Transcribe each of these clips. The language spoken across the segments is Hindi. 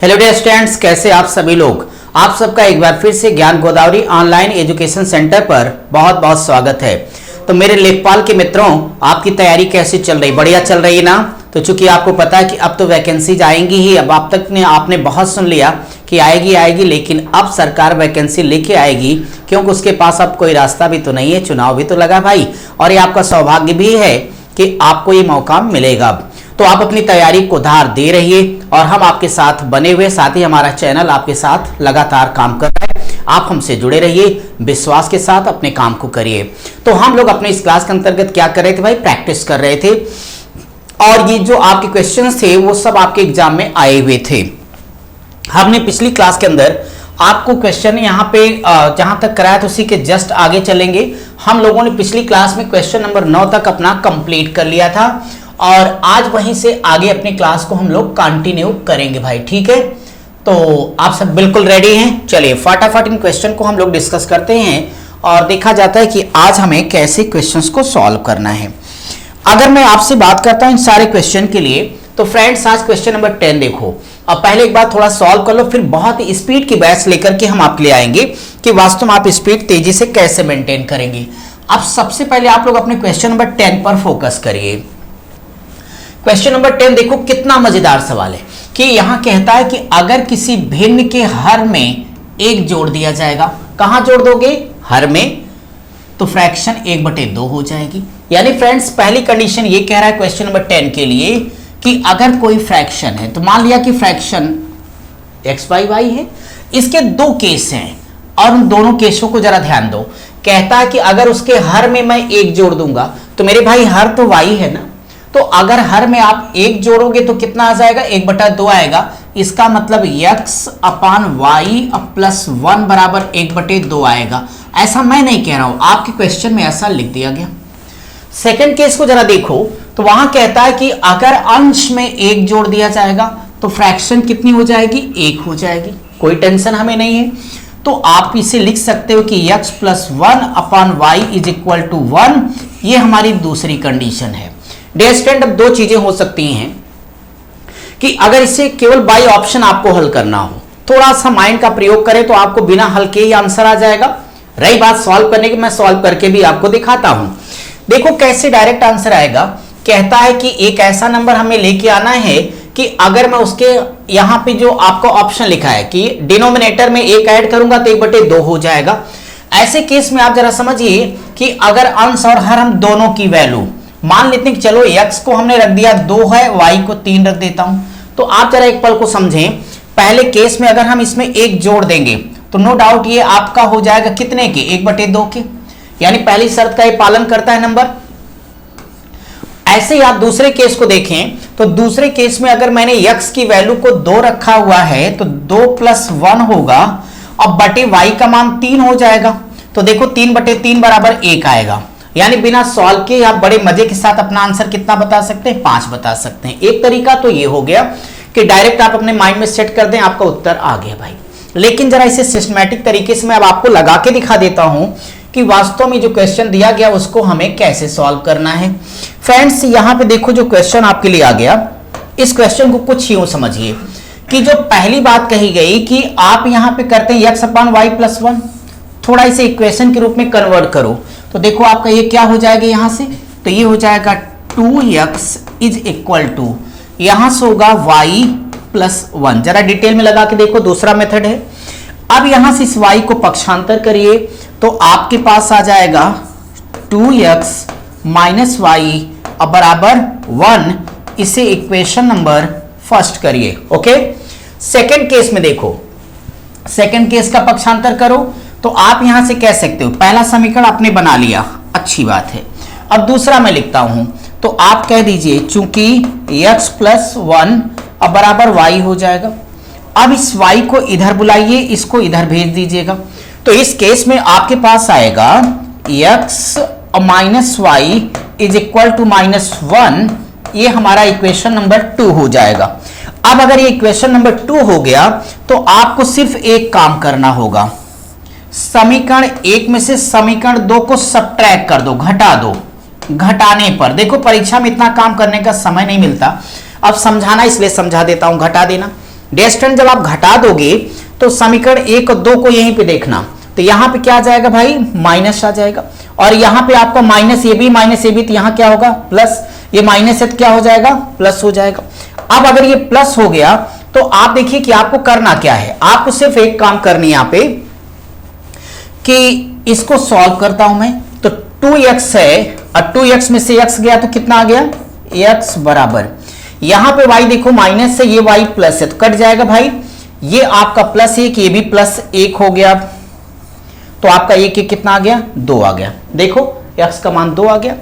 हेलो डियर स्टूडेंट्स, कैसे आप सभी लोग। आप सबका एक बार फिर से ज्ञान गोदावरी ऑनलाइन एजुकेशन सेंटर पर बहुत बहुत स्वागत है। तो मेरे लेखपाल के मित्रों, आपकी तैयारी कैसी चल रही? बढ़िया चल रही है ना? तो चूंकि आपको पता है कि अब तो वैकेंसीज आएंगी ही। अब आप तक ने आपने बहुत सुन लिया कि आएगी, लेकिन अब सरकार वैकेंसी लेके आएगी, क्योंकि उसके पास अब कोई रास्ता भी तो नहीं है, चुनाव भी तो लगा भाई, और ये आपका सौभाग्य भी है कि आपको ये मौका मिलेगा। तो आप अपनी तैयारी को धार दे रहिए और हम आपके साथ बने हुए, साथ ही हमारा चैनल आपके साथ लगातार काम कर रहा है। आप हमसे जुड़े रहिए, विश्वास के साथ अपने काम को करिए। तो हम लोग अपने इस क्लास के अंतर्गत क्या कर रहे थे भाई? प्रैक्टिस कर रहे थे, और ये जो आपके क्वेश्चंस थे वो सब आपके एग्जाम में आए हुए थे। हमने पिछली क्लास के अंदर आपको क्वेश्चन यहाँ पे जहां तक कराया था उसी के जस्ट आगे चलेंगे। हम लोगों ने पिछली क्लास में क्वेश्चन नंबर 9 तक अपना कंप्लीट कर लिया था, और आज वहीं से आगे अपनी क्लास को हम लोग कंटिन्यू करेंगे भाई, ठीक है? तो आप सब बिल्कुल रेडी हैं? चलिए फटाफट इन क्वेश्चन को हम लोग डिस्कस करते हैं और देखा जाता है कि आज हमें कैसे क्वेश्चंस को सॉल्व करना है। अगर मैं आपसे बात करता हूं इन सारे क्वेश्चन के लिए, तो फ्रेंड्स आज क्वेश्चन नंबर 10 देखो। अब पहले एक बार थोड़ा सॉल्व कर लो, फिर बहुत ही स्पीड की बैच लेकर के हम आपके लिए आएंगे कि वास्तव में आप स्पीड तेजी से कैसे मेंटेन करेंगे। अब सबसे पहले आप लोग अपने क्वेश्चन नंबर 10 पर फोकस करिए। क्वेश्चन नंबर 10 देखो, कितना मजेदार सवाल है कि यहां कहता है कि अगर किसी भिन्न के हर में एक जोड़ दिया जाएगा, कहां जोड़ दोगे? हर में, तो फ्रैक्शन 1/2 हो जाएगी। यानी फ्रेंड्स पहली कंडीशन ये कह रहा है क्वेश्चन नंबर 10 के लिए कि अगर कोई फ्रैक्शन है, तो मान लिया कि फ्रैक्शन x/y है, इसके दो केस हैं और उन दोनों केसों को जरा ध्यान दो। कहता है कि अगर उसके हर में मैं एक जोड़ दूंगा, तो मेरे भाई हर तो y है ना, तो अगर हर में आप एक जोड़ोगे तो कितना आ जाएगा? 1/2 आएगा। इसका मतलब x/y + 1 बराबर 1/2 आएगा। ऐसा मैं नहीं कह रहा हूं, आपके क्वेश्चन में ऐसा लिख दिया गया। सेकंड केस को जरा देखो, तो वहां कहता है कि अगर अंश में एक जोड़ दिया जाएगा तो फ्रैक्शन कितनी हो जाएगी? 1 हो जाएगी। कोई टेंशन हमें नहीं है, तो आप इसे लिख सकते हो कि x + 1/y = 1। ये हमारी दूसरी कंडीशन है। डियर स्टूडेंट, अब दो चीजें हो सकती हैं कि अगर इसे केवल बाई ऑप्शन आपको हल करना हो, थोड़ा सा माइंड का प्रयोग करें तो आपको बिना हल के ही आंसर आ जाएगा। रही बात सॉल्व करने की, मैं सॉल्व करके भी आपको दिखाता हूं। देखो कैसे डायरेक्ट आंसर आएगा। कहता है कि एक ऐसा नंबर हमें लेके आना है कि अगर मैं उसके यहां पे जो आपको ऑप्शन लिखा है कि डिनोमिनेटर में एक ऐड करूंगा तो 1/2 हो जाएगा। ऐसे केस में आप जरा समझिए कि अगर अंश और हर हम दोनों की वैल्यू मान लेते हैं कि चलो x को हमने रख दिया 2 है, y को 3 रख देता हूं। तो आप जरा एक पल को समझें। पहले केस में अगर हम इसमें एक जोड़ देंगे तो नो डाउट ये आपका हो जाएगा कितने के? 1/2 के। यानी पहली शर्त का ये पालन करता है नंबर। ऐसे ही आप दूसरे केस को देखें, तो दूसरे केस में अगर मैंने x की वैल्यू को 2 रखा हुआ है तो 2 + 1 होगा, और बटे y का मान 3 हो जाएगा। तो देखो 3/3 बराबर 1 आएगा। यानी बिना सॉल्व के आप बड़े मजे के साथ अपना आंसर कितना बता सकते हैं? 5 बता सकते हैं। एक तरीका तो ये हो गया कि डायरेक्ट आप अपने माइंड में सेट कर दें, आपका उत्तर आ गया भाई। लेकिन जरा इसे सिस्टमैटिक तरीके से मैं अब आपको लगा के दिखा देता हूं कि वास्तव में जो क्वेश्चन दिया गया उसको हमें कैसे सॉल्व करना है। फ्रेंड्स यहां पे देखो, जो क्वेश्चन आपके लिए आ गया, इस क्वेश्चन को कुछ यूं समझिए कि जो पहली बात कही गई कि आप यहां पे करते हैं x/y + 1, थोड़ा इसे इक्वेशन के रूप में कन्वर्ट करो, तो देखो आपका ये क्या हो जाएगा यहां से? तो ये हो जाएगा 2x = यहां से होगा y + 1। जरा डिटेल में लगा के देखो, दूसरा मेथड है। अब यहां से इस y को पक्षांतर करिए तो आपके पास आ जाएगा 2x - y बराबर 1। इसे इक्वेशन नंबर फर्स्ट करिए। ओके, सेकंड केस में देखो, सेकंड केस का पक्षांतर करो तो आप यहां से कह सकते हो, पहला समीकरण आपने बना लिया, अच्छी बात है। अब दूसरा मैं लिखता हूं, तो आप कह दीजिए चूंकि x + 1 बराबर y हो जाएगा। अब इस y को इधर बुलाइए, इसको इधर भेज दीजिएगा, तो इस केस में आपके पास आएगा x - y = -1। ये हमारा इक्वेशन नंबर 2 हो जाएगा। अब अगर ये इक्वेशन नंबर 2 हो गया तो आपको सिर्फ एक काम करना होगा, समीकरण 1 में से समीकरण 2 को सबट्रैक्ट कर दो, घटा दो। घटाने पर देखो परीक्षा में इतना काम करने का समय नहीं मिलता, अब समझाना इसलिए समझा देता हूं, घटा देना। डियर स्टूडेंट जब आप घटा दोगे तो समीकरण 1 और 2 को यहीं पे देखना, तो यहां पे क्या आ जाएगा भाई, माइनस आ जाएगा, और यहां पे आपका माइनस ए बी, तो यहां क्या होगा प्लस, ये माइनस है तो क्या हो जाएगा, प्लस हो जाएगा। अब अगर ये प्लस हो गया तो आप देखिए कि आपको करना क्या है, आपको सिर्फ एक काम करनी है यहां पे कि इसको सॉल्व करता हूं मैं, तो 2x है और 2x में से x गया तो कितना आ गया, x बराबर, यहां पे y देखो माइनस है, ये y प्लस है तो कट जाएगा भाई, ये आपका प्लस 1, ये भी प्लस 1 हो गया, तो आपका ये कितना आ गया, 2 आ गया। देखो x का मान 2 आ गया,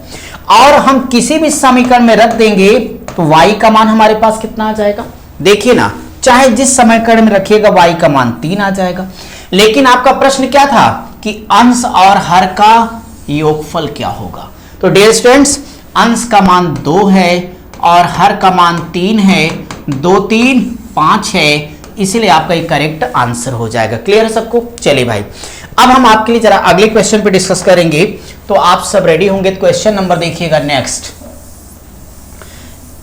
और हम किसी भी समीकरण में रख देंगे तो y का मान हमारे पास कितना आ जाएगा, देखिए ना, चाहे जिस समीकरण में रखिएगा y का मान 3 आ जाएगा। लेकिन आपका प्रश्न क्या था कि अंश और हर का योगफल क्या होगा, तो डियर स्टूडेंट्स अंश का मान 2 है और हर का मान 3 है, 2 3 5 है, इसीलिए आपका एक करेक्ट आंसर हो जाएगा। क्लियर है सबको? चलिए भाई अब हम आपके लिए जरा अगले क्वेश्चन पे डिस्कस करेंगे, तो आप सब रेडी होंगे। तो क्वेश्चन नंबर देखिएगा नेक्स्ट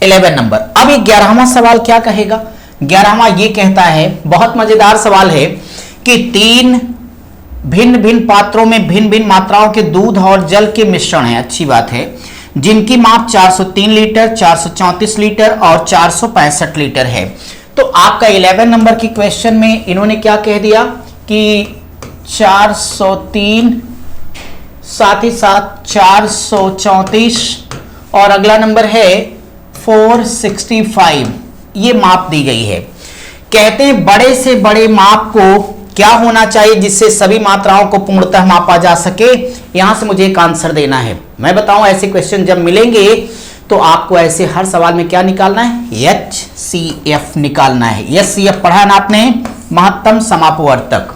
11 नंबर। अब ये 11वां सवाल क्या कहेगा, 11वां ये कहता है, बहुत मजेदार सवाल है कि 3 भिन्न भिन्न पात्रों में भिन्न भिन्न मात्राओं के दूध और जल के मिश्रण है, अच्छी बात है, जिनकी माप 403 लीटर, 434 लीटर और 465 लीटर है। तो आपका 11 नंबर की क्वेश्चन में इन्होंने क्या कह दिया कि 403 साथ ही साथ 434 और अगला नंबर है 465, ये माप दी गई है। कहते हैं बड़े से बड़े माप को क्या होना चाहिए जिससे सभी मात्राओं को पूर्णतः मापा जा सके, यहां से मुझे एक आंसर देना है। मैं बताऊं ऐसे क्वेश्चन जब मिलेंगे तो आपको ऐसे हर सवाल में क्या निकालना है, HCF निकालना है। HCF पढ़ा ना आपने, महत्तम समापवर्तक।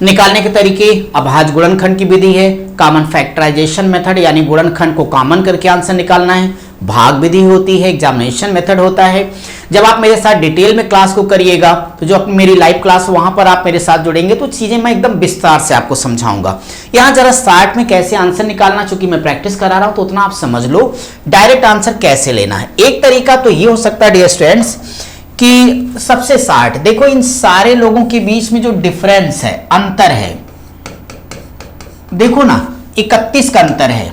निकालने के तरीके अभाज्य गुणनखंड की विधि है, कॉमन फैक्टराइजेशन मेथड यानी गुणनखंड को कॉमन करके आंसर निकालना है, भाग विधि होती है, एग्जामिनेशन मेथड होता है। जब आप मेरे साथ डिटेल में क्लास को करिएगा तो जो मेरी लाइव क्लास वहां पर आप मेरे साथ जुड़ेंगे तो चीजें मैं एकदम विस्तार से आपको समझाऊंगा। यहां जरा स्टार्ट में कैसे आंसर निकालना, चूंकि मैं प्रैक्टिस करा रहा हूं तो उतना आप समझ लो, डायरेक्ट आंसर कैसे लेना है। एक तरीका तो ये हो सकता है डियर स्टूडेंट्स कि सबसे 60, देखो इन सारे लोगों के बीच में जो डिफरेंस है, अंतर है, देखो ना 31 का अंतर है।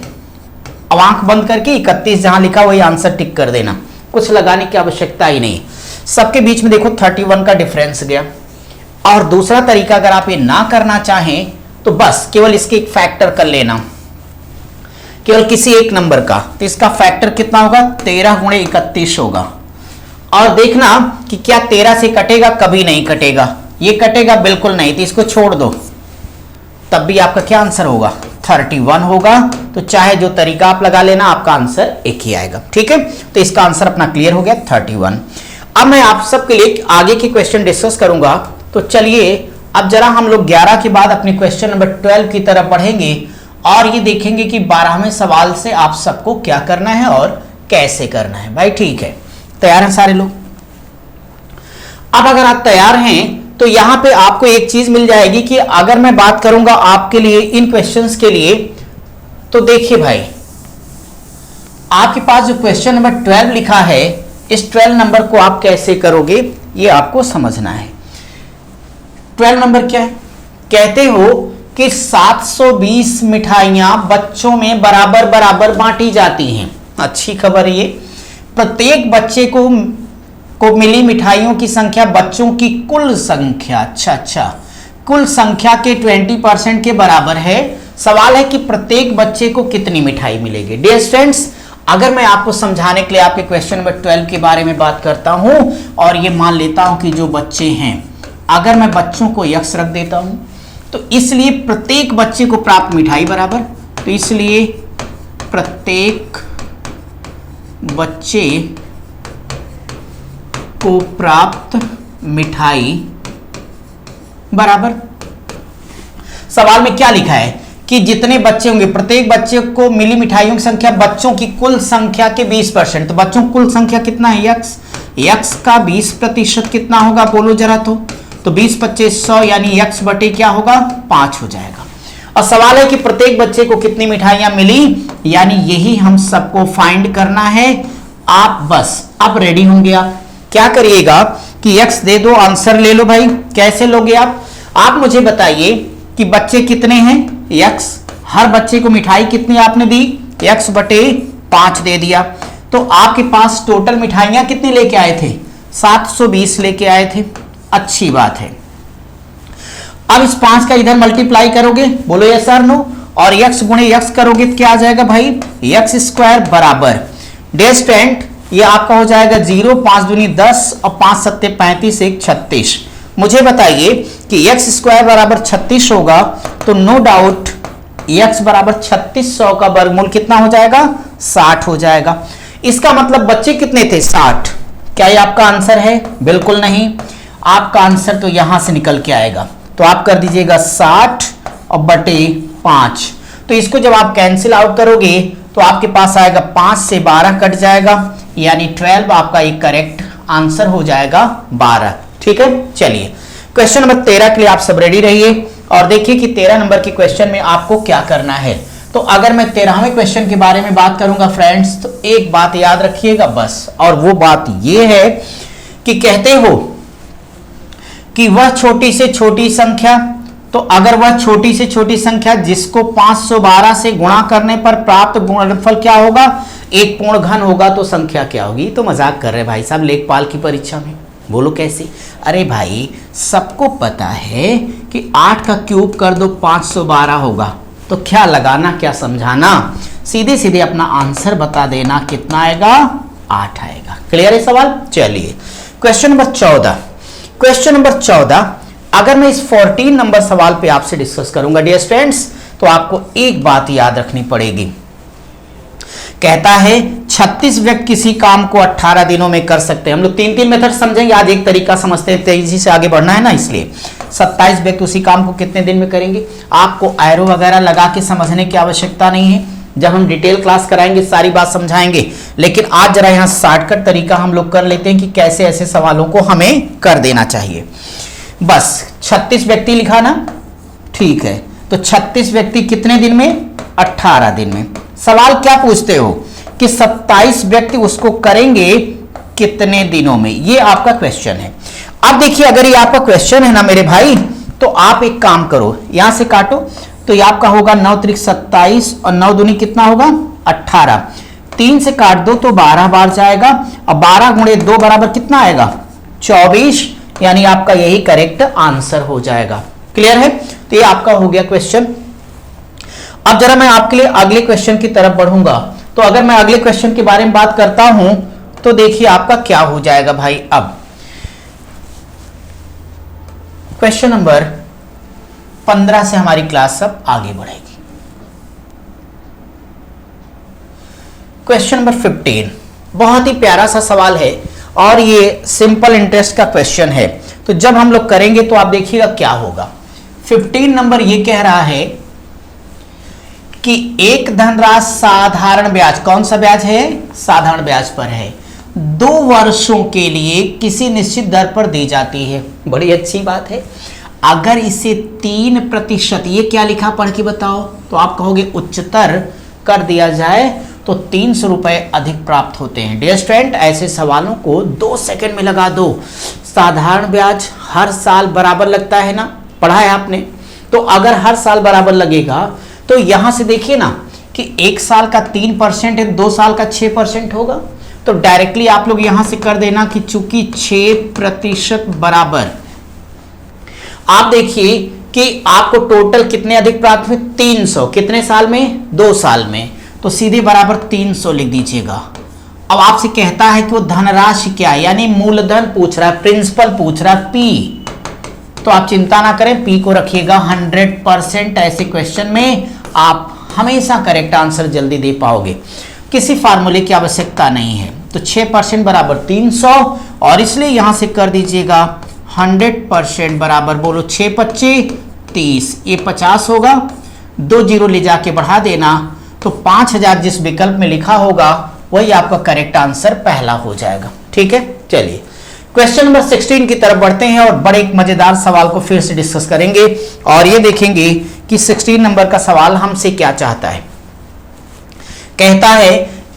अब आंख बंद करके 31 जहां लिखा वही आंसर टिक कर देना, कुछ लगाने की आवश्यकता ही नहीं। सबके बीच में देखो 31 का डिफरेंस गया। और दूसरा तरीका अगर आप ये ना करना चाहें तो बस केवल इसके एक फैक्टर कर लेना, केवल किसी एक नंबर का, तो इसका फैक्टर कितना होगा, 13 गुणे 31 होगा। और देखना कि क्या 13 से कटेगा, कभी नहीं कटेगा, ये कटेगा बिल्कुल नहीं, तो इसको छोड़ दो, तब भी आपका क्या आंसर होगा, 31 होगा। तो चाहे जो तरीका आप लगा लेना, आपका आंसर एक ही आएगा। ठीक है, तो इसका आंसर अपना क्लियर हो गया 31। अब मैं आप सबके लिए आगे के क्वेश्चन डिस्कस करूंगा, तो चलिए अब जरा हम लोग 11 के बाद अपने क्वेश्चन नंबर 12 की तरफ बढ़ेंगे और ये देखेंगे कि 12वें सवाल से आप सबको क्या करना है और कैसे करना है। भाई ठीक है, तैयार हैं सारे लोग? अब अगर आप तैयार हैं तो यहां पे आपको एक चीज मिल जाएगी कि अगर मैं बात करूंगा आपके लिए इन क्वेश्चंस के लिए, तो देखिए भाई आपके पास जो क्वेश्चन नंबर 12 लिखा है, इस 12 नंबर को आप कैसे करोगे ये आपको समझना है। 12 नंबर क्या है, कहते हो कि 720 मिठाइयां बच्चों में बराबर बराबर बांटी जाती हैं। अच्छी खबर है ये, प्रत्येक बच्चे को मिली मिठाइयों की संख्या बच्चों की कुल संख्या, अच्छा, कुल संख्या के 20% के बराबर है। सवाल है कि प्रत्येक बच्चे को कितनी मिठाई मिलेगी। डियर स्टूडेंट्स, अगर मैं आपको समझाने के लिए आपके क्वेश्चन नंबर 12 के बारे में बात करता हूं और ये मान लेता हूं कि जो बच्चे हैं, अगर मैं बच्चों को x रख देता हूं तो इसलिए प्रत्येक बच्चे को प्राप्त मिठाई बराबर, तो इसलिए प्रत्येक बच्चे को प्राप्त मिठाई बराबर। सवाल में क्या लिखा है कि जितने बच्चे होंगे प्रत्येक बच्चे को मिली मिठाइयों की संख्या बच्चों की कुल संख्या के 20%, तो बच्चों की कुल संख्या कितना है, x का 20% कितना होगा बोलो जरा, तो 20 25 100 यानी x बटे क्या होगा 5 हो जाएगा। और सवाल है कि प्रत्येक बच्चे को कितनी मिठाइयां मिली, यानी यही हम सबको फाइंड करना है। आप बस अब रेडी होंगे, आप क्या करिएगा कि x दे दो, आंसर ले लो भाई। कैसे लोगे आप मुझे बताइए कि बच्चे कितने हैं, x, हर बच्चे को मिठाई कितनी आपने दी, x बटे 5 दे दिया। तो आपके पास टोटल मिठाइयां कितनी लेके आए थे, 720 लेके आए थे। अच्छी बात है। अब इस 5 का इधर मल्टीप्लाई करोगे, बोलो यस और नो, और x गुणे x करोगे तो क्या आ जाएगा भाई, x स्क्वायर बराबर डेज स्टूडेंट ये आपका हो जाएगा 0, 5 दूनी 10 और 5 सत्ते 35, 1 36। मुझे बताइए कि x स्क्वायर बराबर 36 होगा तो नो डाउट x बराबर 3600 का वर्गमूल कितना हो जाएगा, 60 हो जाएगा। इसका मतलब बच्चे कितने थे, 60। क्या ये आपका आंसर है, बिल्कुल नहीं। आपका आंसर तो यहां से निकल के आएगा, तो आप कर दीजिएगा 60 और बटे 5। तो इसको जब आप कैंसिल आउट करोगे तो आपके पास आएगा 5 से 12 कट जाएगा, यानी 12 आपका एक करेक्ट आंसर हो जाएगा 12। ठीक है, चलिए क्वेश्चन नंबर 13 के लिए आप सब रेडी रहिए और देखिए कि 13 नंबर के क्वेश्चन में आपको क्या करना है। तो अगर मैं 13वें क्वेश्चन के बारे में बात करूंगा फ्रेंड्स, तो एक बात याद रखिएगा बस, और वो बात ये है कि कहते हो कि वह छोटी से छोटी संख्या, तो अगर वह छोटी से छोटी संख्या जिसको 512 से गुणा करने पर प्राप्त गुणनफल क्या होगा, एक पूर्ण घन होगा, तो संख्या क्या होगी। तो मजाक कर रहे भाई साहब लेखपाल की परीक्षा में, बोलो कैसे। अरे भाई सबको पता है कि 8 का क्यूब कर दो 512 होगा, तो क्या लगाना क्या समझाना, सीधे सीधे अपना आंसर बता देना, कितना आएगा, 8 आएगा। क्लियर है सवाल। चलिए क्वेश्चन नंबर 14। क्वेश्चन नंबर 14 अगर मैं इस 14 नंबर सवाल पे आपसे डिस्कस करूंगा डियर स्टूडेंट्स, तो आपको एक बात याद रखनी पड़ेगी। कहता है 36 व्यक्ति किसी काम को 18 दिनों में कर सकते हैं। हम लोग 3 मेथड समझेंगे, आज एक तरीका समझते हैं, तेजी से आगे बढ़ना है ना, इसलिए 27 व्यक्ति उसी काम को कितने दिन में करेंगे। आपको एरो वगैरह लगा के समझने की आवश्यकता नहीं है, जब हम डिटेल क्लास कराएंगे सारी बात समझाएंगे, लेकिन आज जरा यहाँ शॉर्टकट तरीका हम लोग कर लेते हैं कि कैसे ऐसे सवालों को हमें कर देना चाहिए। बस 36 व्यक्ति लिखा ना, ठीक है, तो 36 व्यक्ति कितने दिन में, 18 दिन में। सवाल क्या पूछते हो कि 27 व्यक्ति उसको करेंगे कितने दिनों में, ये आपका क्वेश्चन है। अब देखिए अगर ये आपका क्वेश्चन है ना मेरे भाई, तो आप एक काम करो, यहां से काटो, तो ये आपका होगा 9 त्रिक 27 और 9 दूनी कितना होगा, 18। 3 से काट दो तो 12 बार जाएगा, और 12 गुणे 2 बराबर कितना आएगा, 24, यानी आपका यही करेक्ट आंसर हो जाएगा। क्लियर है, तो ये आपका हो गया क्वेश्चन। अब जरा मैं आपके लिए अगले क्वेश्चन की तरफ बढ़ूंगा। तो अगर मैं अगले क्वेश्चन के बारे में बात करता हूं तो देखिए आपका क्या हो जाएगा भाई। अब क्वेश्चन नंबर 15 से हमारी क्लास अब आगे बढ़ेगी। क्वेश्चन नंबर 15 बहुत ही प्यारा सा सवाल है और ये सिंपल इंटरेस्ट का क्वेश्चन है, तो जब हम लोग करेंगे तो आप देखिएगा क्या होगा। 15 नंबर ये कह रहा है कि एक धनराशि साधारण ब्याज, कौन सा ब्याज है, साधारण ब्याज पर है, 2 वर्षों के लिए किसी निश्चित दर पर दी जाती है। बड़ी अच्छी बात है। अगर इसे 3%, ये क्या लिखा पढ़ के बताओ, तो आप कहोगे उच्चतर कर दिया जाए तो 300 रुपए अधिक प्राप्त होते हैं। डियर स्टूडेंट ऐसे सवालों को 2 सेकंड में लगा दो। साधारण ब्याज हर साल बराबर लगता है ना, पढ़ा है आपने, तो अगर हर साल बराबर लगेगा तो यहां से देखिए ना कि 1 साल का 3% है, 2 साल का 6% होगा, तो डायरेक्टली आप लोग यहां से कर देना कि चूंकि 6% बराबर, आप देखिए कि आपको टोटल कितने अधिक प्राप्त हुए, 300, कितने साल में, 2 साल में, तो सीधे बराबर 300 लिख दीजिएगा। अब आपसे कहता है कि वो धनराशि क्या है, यानी मूलधन पूछ रहा है, प्रिंसिपल पूछ रहा है, पी, तो आप चिंता ना करें, पी को रखिएगा 100%। ऐसे क्वेश्चन में आप हमेशा करेक्ट आंसर जल्दी दे पाओगे, किसी फार्मूले की आवश्यकता नहीं है। तो 6% बराबर 300, और इसलिए यहां से कर दीजिएगा 100% बराबर, बोलो 6 25 30, ये 50 होगा, 2 जीरो ले जाके बढ़ा देना, तो 5000 जिस विकल्प में लिखा होगा वही आपका करेक्ट आंसर पहला हो जाएगा। ठीक है, चलिए क्वेश्चन नंबर 16 की तरफ बढ़ते हैं और बड़े एक मजेदार सवाल को फिर से डिस्कस करेंगे और ये देखेंगे कि 16 नंबर का सवाल हमसे क्या चाहता है। कहता है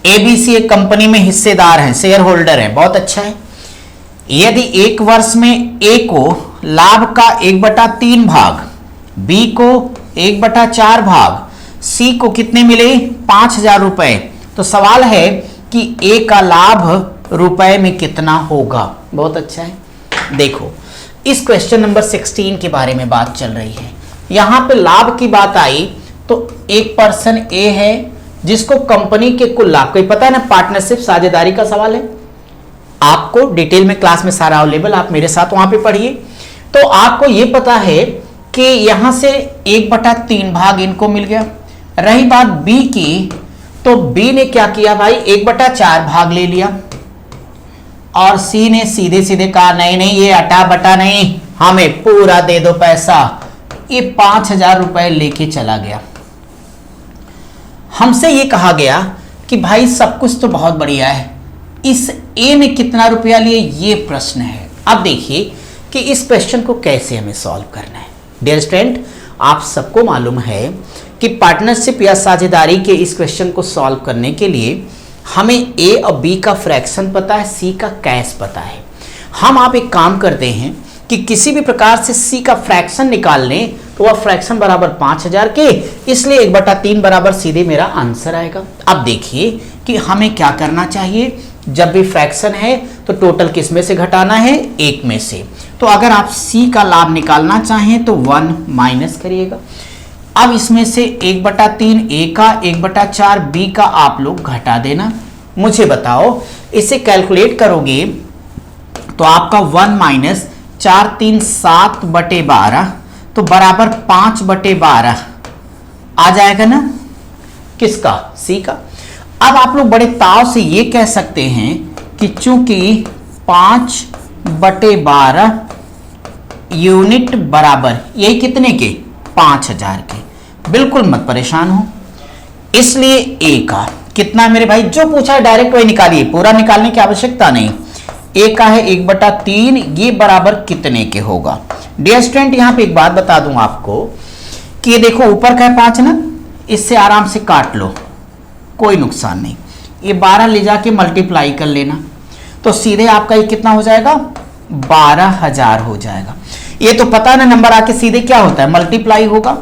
एबीसी एक कंपनी में हिस्सेदार हैं, शेयर होल्डर हैं, बहुत अच्छा है। यदि एक वर्ष में ए को लाभ का 1/3 भाग, बी को 1/4 भाग, सी को कितने मिले 5,000 रुपए, तो सवाल है कि ए का लाभ रुपए में कितना होगा। बहुत अच्छा है। देखो इस क्वेश्चन नंबर 16 के बारे में बात चल रही है। यहां पे लाभ की बात आई तो एक पर्सन ए है जिसको कंपनी के कुल लाभ, कोई पता है ना, पार्टनरशिप साझेदारी का सवाल है। आपको डिटेल में क्लास में सारा अवेलेबल, आप मेरे साथ वहां पे पढ़िए। तो आपको यह पता है कि यहां से 1/3 भाग इनको मिल गया। रही बात बी की, तो बी ने क्या किया भाई 1/4 भाग ले लिया, और सी ने सीधे सीधे कहा नहीं नहीं ये अटा बटा नहीं, हमें पूरा दे दो पैसा। ये 5,000 रुपए लेके चला गया। हमसे ये कहा गया कि भाई सब कुछ तो बहुत बढ़िया है, इस ए ने कितना रुपया लिए, ये प्रश्न है। अब देखिए कि इस क्वेश्चन को कैसे हमें सॉल्व करना है। डियर स्टूडेंट, आप सबको मालूम है कि पार्टनरशिप या साझेदारी के इस क्वेश्चन को सॉल्व करने के लिए हमें ए और बी का फ्रैक्शन पता है, सी का कैश पता है। हम आप एक काम करते हैं कि किसी भी प्रकार से सी का फ्रैक्शन निकाल लें तो वह फ्रैक्शन बराबर 5,000 के, इसलिए 1/3 बराबर सीधे मेरा आंसर आएगा। अब देखिए कि हमें क्या करना चाहिए। जब भी फ्रैक्शन है तो टोटल किस में से घटाना है, एक में से। तो अगर आप सी का लाभ निकालना चाहें तो 1 माइनस करिएगा। अब इसमें से 1/3 ए का, 1/4 बी का आप लोग घटा देना। मुझे बताओ इसे कैलकुलेट करोगे तो आपका 1 माइनस 4 3 7/12 तो बराबर 5/12 आ जाएगा ना, किसका, सी का। अब आप लोग बड़े ताव से ये कह सकते हैं कि चूंकि 5/12 यूनिट बराबर यही कितने के, 5,000 के। बिल्कुल मत परेशान हो, इसलिए ए का कितना मेरे भाई, जो पूछा है डायरेक्ट वही निकालिए, पूरा निकालने की आवश्यकता नहीं। ए का है 1/3, ये बराबर कितने के होगा। डियर स्टूडेंट, यहां पे एक बात बता दूं आपको कि ये देखो ऊपर का है 5 ना, इससे आराम से काट लो, कोई नुकसान नहीं। ये 12 ले जाके मल्टीप्लाई कर लेना, तो सीधे आपका ये कितना हो जाएगा, 12,000 हो जाएगा। ये तो पता है ना, नंबर आके सीधे क्या होता है, मल्टीप्लाई होगा।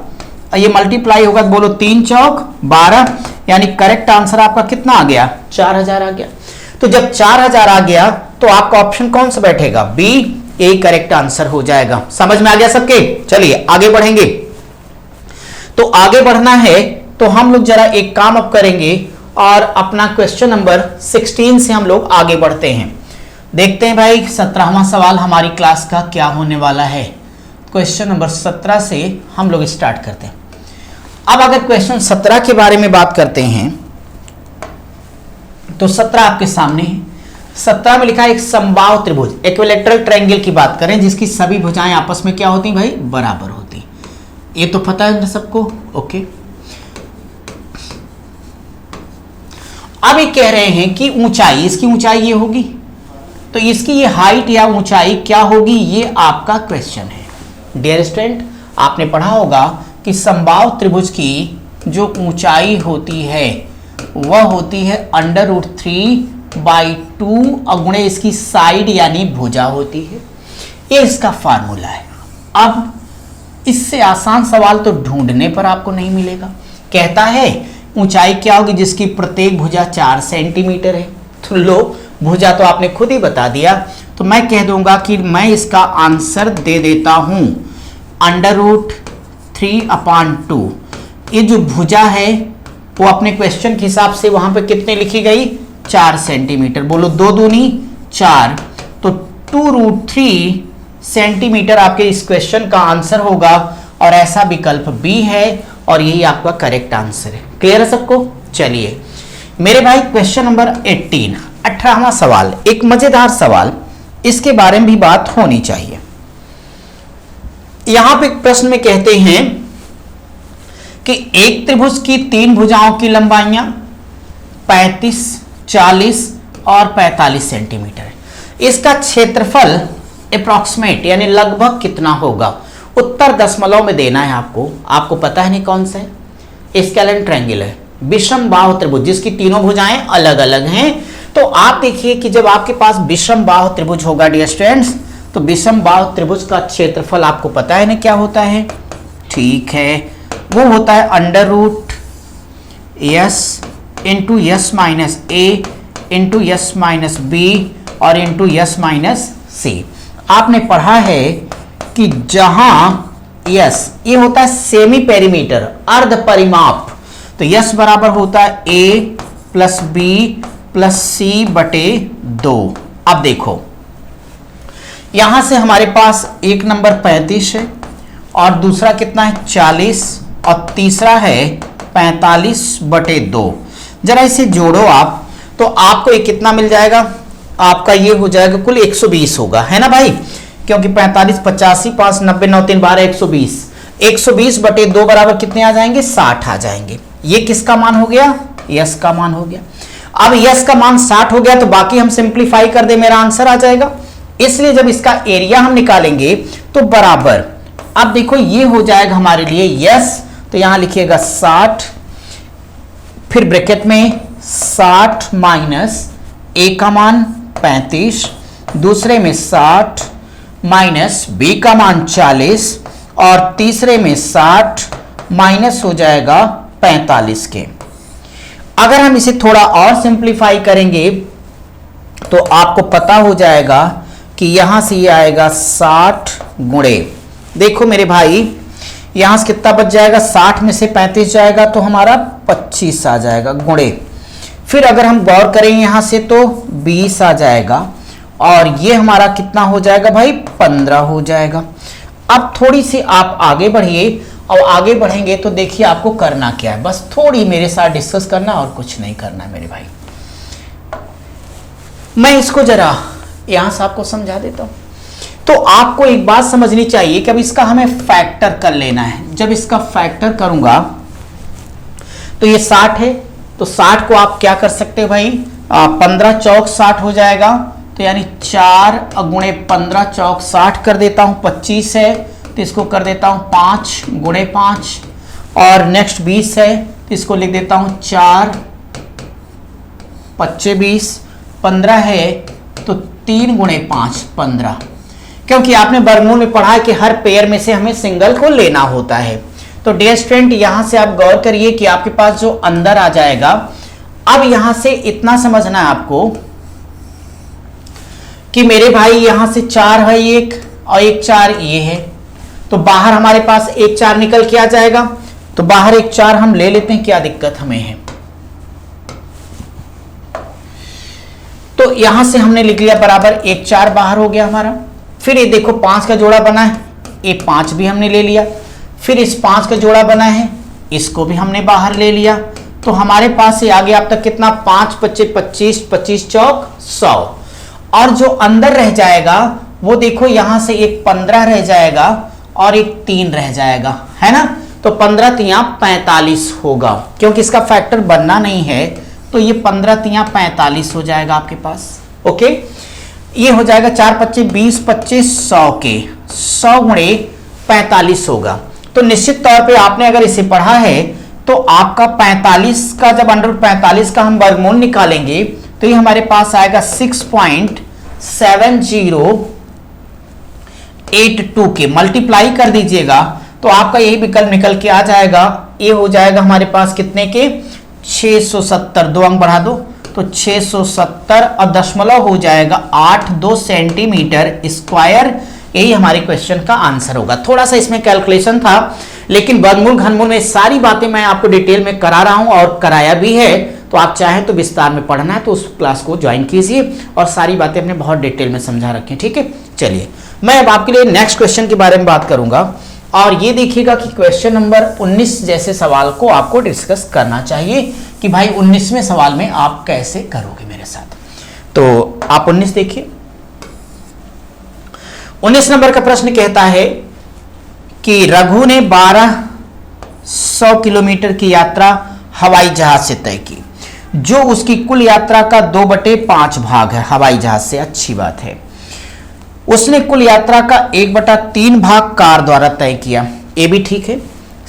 ये मल्टीप्लाई होगा, बोलो 3 चौक 12, यानी करेक्ट आंसर आपका कितना आ गया, 4,000 आ गया। तो जब 4,000 आ गया तो आपका ऑप्शन कौन सा बैठेगा, बी, यही करेक्ट आंसर हो जाएगा। समझ में आ गया सबके। चलिए आगे बढ़ेंगे। तो आगे बढ़ना है तो हम लोग जरा एक काम अब करेंगे और अपना क्वेश्चन नंबर 16 से हम लोग आगे बढ़ते हैं। देखते हैं भाई 17वां सवाल हमारी क्लास का क्या होने वाला है। क्वेश्चन नंबर 17 से हम लोग स्टार्ट करते हैं। अब अगर क्वेश्चन 17 के बारे में बात करते हैं तो 17 आपके सामने है। 17 में लिखा है एक समबाहु त्रिभुज, इक्विलैटरल ट्रायंगल की बात करें जिसकी सभी भुजाएं आपस में क्या होती हैं भाई, बराबर होती। ये तो पता है ना सबको, ओके। अब ये कह रहे हैं कि ऊंचाई, इसकी ऊंचाई ये होगी, तो इसकी ये हाइट या ऊंचाई क्या होगी, ये आपका क्वेश्चन है। डियर स्टूडेंट, आपने पढ़ा होगा कि समबाहु त्रिभुज की जो ऊंचाई होती है वह होती है √3/2 अगुणे इसकी साइड यानी भुजा होती है। ये इसका फार्मूला है। अब इससे आसान सवाल तो ढूंढने पर आपको नहीं मिलेगा। कहता है ऊंचाई क्या होगी जिसकी प्रत्येक भुजा 4 सेंटीमीटर है। तो लो, भुजा तो आपने खुद ही बता दिया, तो मैं कह दूंगा कि मैं इसका आंसर दे देता हूं √3/2। ये जो भुजा है वो अपने क्वेश्चन के हिसाब से वहां पे कितने लिखी गई, 4 सेंटीमीटर। बोलो 2 दूनी 4, तो 2√3 सेंटीमीटर आपके इस क्वेश्चन का आंसर होगा, और ऐसा विकल्प बी है और यही आपका करेक्ट आंसर है। क्लियर है सबको। चलिए मेरे भाई क्वेश्चन नंबर 18, 18वां सवाल, एक मजेदार सवाल, इसके बारे में भी बात होनी चाहिए। यहां पे प्रश्न में कहते हैं कि एक त्रिभुज की 3 भुजाओं की लंबाइयां 35, 40 और 45 सेंटीमीटर है। इसका क्षेत्रफल अप्रॉक्सीमेट यानी लगभग कितना होगा। उत्तर दशमलव में देना है आपको पता है नहीं कौन सा है, स्केलेन ट्रायंगल है, विषम बाहु त्रिभुज जिसकी तीनों भुजाएं अलग अलग हैं, तो आप देखिए कि जब आपके पास विषम बाहु त्रिभुज होगा डियर स्टूडेंट्स, तो विषम बाहु त्रिभुज का क्षेत्रफल आपको पता है ना क्या होता है, ठीक है, वो होता है under root s into s minus a into s minus b और इंटू यस माइनस सी। आपने पढ़ा है कि जहां यस ये होता है सेमी पेरीमीटर, अर्ध परिमाप, तो यस बराबर होता है ए प्लस बी प्लस सी बटे 2। अब देखो यहां से हमारे पास एक नंबर 35 है और दूसरा कितना है 40 और तीसरा है 45 बटे 2। जरा इसे जोड़ो आप, तो आपको ये कितना मिल जाएगा, आपका ये हो जाएगा कुल 120 होगा, है ना भाई, क्योंकि 45 85 5 90 9 3 12 120, 120 बटे 2 बराबर कितने आ जाएंगे 60 आ जाएंगे। ये किसका मान हो गया, यस का मान हो गया। अब यस का मान 60 हो गया तो बाकी हम सिंप्लीफाई कर दे, मेरा आंसर आ जाएगा। इसलिए जब इसका एरिया हम निकालेंगे तो बराबर, अब देखो ये हो जाएगा हमारे लिए यस, तो यहां लिखिएगा 60, फिर ब्रैकेट में 60 माइनस ए का मान 35, दूसरे में 60 माइनस बी का मान 40 और तीसरे में 60 माइनस हो जाएगा 45 के। अगर हम इसे थोड़ा और सिंप्लीफाई करेंगे तो आपको पता हो जाएगा कि यहां से ये आएगा 60 गुणे, देखो मेरे भाई यहां से कितना बच जाएगा, 60 में से 35 जाएगा तो हमारा 25 आ जाएगा गुणे, फिर अगर हम गौर करें यहां से तो 20 आ जाएगा और ये हमारा कितना हो जाएगा भाई 15 हो जाएगा। अब थोड़ी सी आप आगे बढ़िए और आगे बढ़ेंगे तो देखिए आपको करना क्या है, बस थोड़ी मेरे साथ डिस्कस करना और कुछ नहीं करना मेरे भाई। मैं इसको जरा यहां से आपको समझा देता हूं। तो आपको एक बात समझनी चाहिए कि अब इसका हमें फैक्टर कर लेना है। जब इसका फैक्टर करूंगा तो ये 60 है, तो 60 को आप क्या कर सकते हो भाई, 15 चौक 60 हो जाएगा, तो यानी 4 गुणे 15 चौक 60 कर देता हूं, 25 है तो इसको कर देता हूं 5 गुणे 5 और नेक्स्ट 20 है तो इसको लिख देता हूं 4 25 20, 15 है तो 3 गुणे 5 15, क्योंकि आपने वर्गमूल में पढ़ा है कि हर पेयर में से हमें सिंगल को लेना होता है। तो डियर स्टूडेंट यहां से आप गौर करिए कि आपके पास जो अंदर आ जाएगा, अब यहां से इतना समझना है आपको कि मेरे भाई यहां से 4 है एक और एक 4 ये है, तो बाहर हमारे पास एक 4 निकल के आ जाएगा, तो बाहर एक 4 हम ले लेते हैं, क्या दिक्कत हमें है। तो यहां से हमने लिख लिया बराबर एक 4 बाहर हो गया हमारा। फिर ये देखो 5 का जोड़ा बना है, ये 5 भी हमने ले लिया, फिर इस 5 का जोड़ा बना है, इसको भी हमने बाहर ले लिया, तो हमारे पास से आ गया अब तक कितना 5 25 25 25 चौक 100, और जो अंदर रह जाएगा वो देखो यहां से एक 15 रह जाएगा और एक 3 रह जाएगा, है ना, तो 15 तिया 45 होगा, क्योंकि इसका फैक्टर बनना नहीं है, तो ये 15 तिया 45 हो जाएगा आपके पास। ओके, ये हो जाएगा 4 25 20 25 100 के 100 गुणे 45 होगा। तो निश्चित तौर पे आपने अगर इसे पढ़ा है तो आपका 45 का जब अंडर 45 का हम वर्गमूल निकालेंगे तो ये हमारे पास आएगा 6.7082 के, मल्टीप्लाई कर दीजिएगा तो आपका यही विकल्प निकल के आ जाएगा। ये हो जाएगा हमारे पास कितने के 670, 2 अंक बढ़ा दो तो 670 और दशमलव हो जाएगा 82 सेंटीमीटर स्क्वायर। यही हमारे क्वेश्चन का आंसर होगा। थोड़ा सा इसमें कैलकुलेशन था, लेकिन वर्गमूल घनमूल में सारी बातें मैं आपको डिटेल में करा रहा हूं और कराया भी है, तो आप चाहें तो विस्तार में पढ़ना है तो उस क्लास को ज्वाइन कीजिए और सारी बातें अपने बहुत डिटेल में समझा रखें। ठीक है, चलिए मैं अब आपके लिए नेक्स्ट क्वेश्चन के बारे में बात करूंगा और ये देखिएगा कि क्वेश्चन नंबर 19 जैसे सवाल को आपको डिस्कस करना चाहिए कि भाई 19वें सवाल में आप कैसे करोगे मेरे साथ। तो आप 19 देखिए। 19 नंबर का प्रश्न कहता है कि रघु ने 1200 किलोमीटर की यात्रा हवाई जहाज से तय की, जो उसकी कुल यात्रा का 2/5 भाग है। हवाई जहाज से, अच्छी बात है। उसने कुल यात्रा का 1/3 भाग कार द्वारा तय किया, ये भी ठीक है।